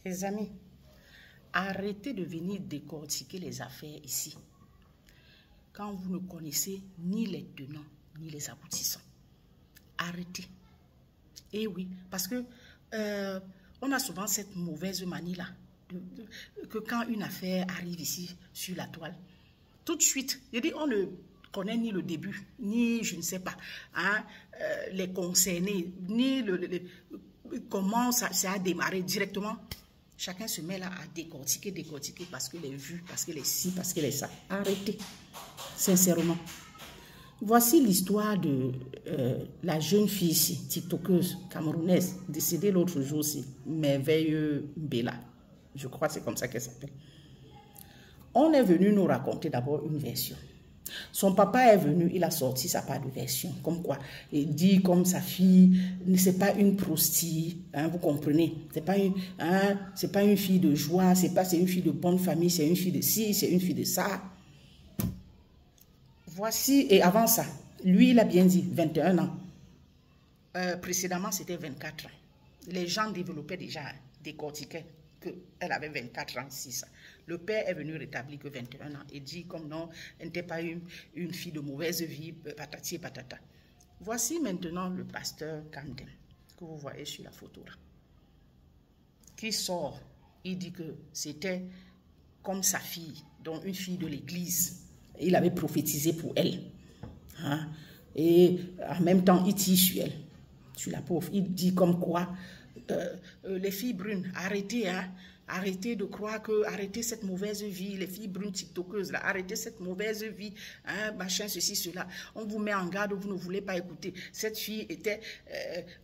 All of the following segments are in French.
Les amis, arrêtez de venir décortiquer les affaires ici quand vous ne connaissez ni les tenants ni les aboutissants. Arrêtez. Et oui, parce que on a souvent cette mauvaise manie-là, que quand une affaire arrive ici sur la toile, tout de suite, je dis, on ne connaît ni le début, ni je ne sais pas, hein, les concernés, ni comment ça a démarré directement. Chacun se met là à décortiquer parce que les vues, parce que les ci, parce que les ça. Arrêtez, sincèrement. Voici l'histoire de la jeune fille ici, tiktokeuse, camerounaise, décédée l'autre jour aussi, merveilleuse Bella. Je crois que c'est comme ça qu'elle s'appelle. On est venu nous raconter d'abord une version. Son papa est venu, il a sorti sa part de version, comme quoi, il dit comme sa fille, c'est pas une prostituée, hein, vous comprenez, c'est pas une fille de joie, c'est une fille de bonne famille, c'est une fille de ci, c'est une fille de ça. Voici, et avant ça, lui il a bien dit, 21 ans. Précédemment c'était 24 ans. Les gens développaient déjà, décortiquaient qu'elle avait 24 ans ici. Ça. Le père est venu rétablir que 21 ans et dit comme non, elle n'était pas une fille de mauvaise vie, patati et patata. Voici maintenant le pasteur Kamdem, que vous voyez sur la photo là, qui sort, il dit que c'était comme sa fille, donc une fille de l'église. Il avait prophétisé pour elle. Hein? Et en même temps, il tire sur elle, sur la pauvre. Il dit comme quoi, les filles brunes, arrêtez, hein? Arrêtez de croire que, arrêtez cette mauvaise vie, les filles brunes tiktokeuses, là, arrêtez cette mauvaise vie, hein, machin, ceci, cela. On vous met en garde, vous ne voulez pas écouter. Cette fille était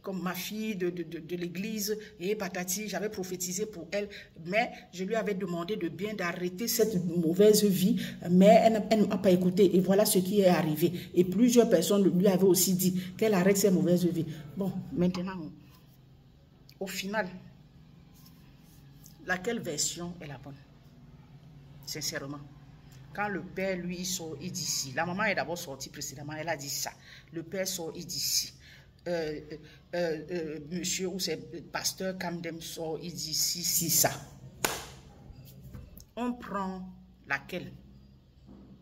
comme ma fille de l'église, et patati, j'avais prophétisé pour elle, mais je lui avais demandé de bien d'arrêter cette mauvaise vie, mais elle ne m'a pas écouté, et voilà ce qui est arrivé. Et plusieurs personnes lui avaient aussi dit qu'elle arrête cette mauvaise vie. Bon, maintenant, au final, laquelle version est la bonne? Sincèrement. Quand le père, lui, sort, il dit ci. La maman est d'abord sortie précédemment, elle a dit ça. Le père sort, il dit ci. Monsieur ou c'est pasteur Kamdem sort, il dit ci, ça. On prend laquelle?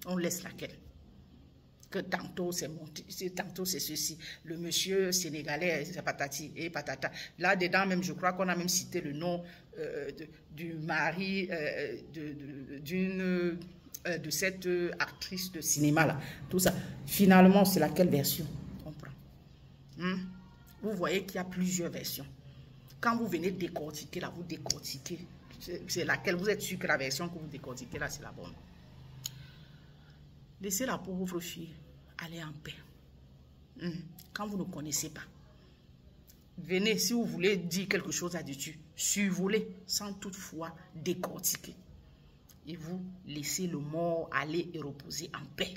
On laisse laquelle? Que tantôt c'est monté, tantôt c'est ceci. Le monsieur sénégalais, c'est patati et patata. Là-dedans même, je crois qu'on a même cité le nom du mari de cette actrice de cinéma là. Tout ça. Finalement, c'est laquelle version on prend? Vous voyez qu'il y a plusieurs versions. Quand vous venez décortiquer là, vous décortiquez. C'est laquelle? Vous êtes sûr que la version que vous décortiquez là, c'est la bonne. Laissez la pauvre fille aller en paix. Quand vous ne connaissez pas, venez, si vous voulez dire quelque chose là-dessus, survolez sans toutefois décortiquer. Et vous laissez le mort aller et reposer en paix.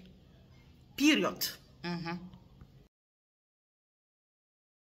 Période.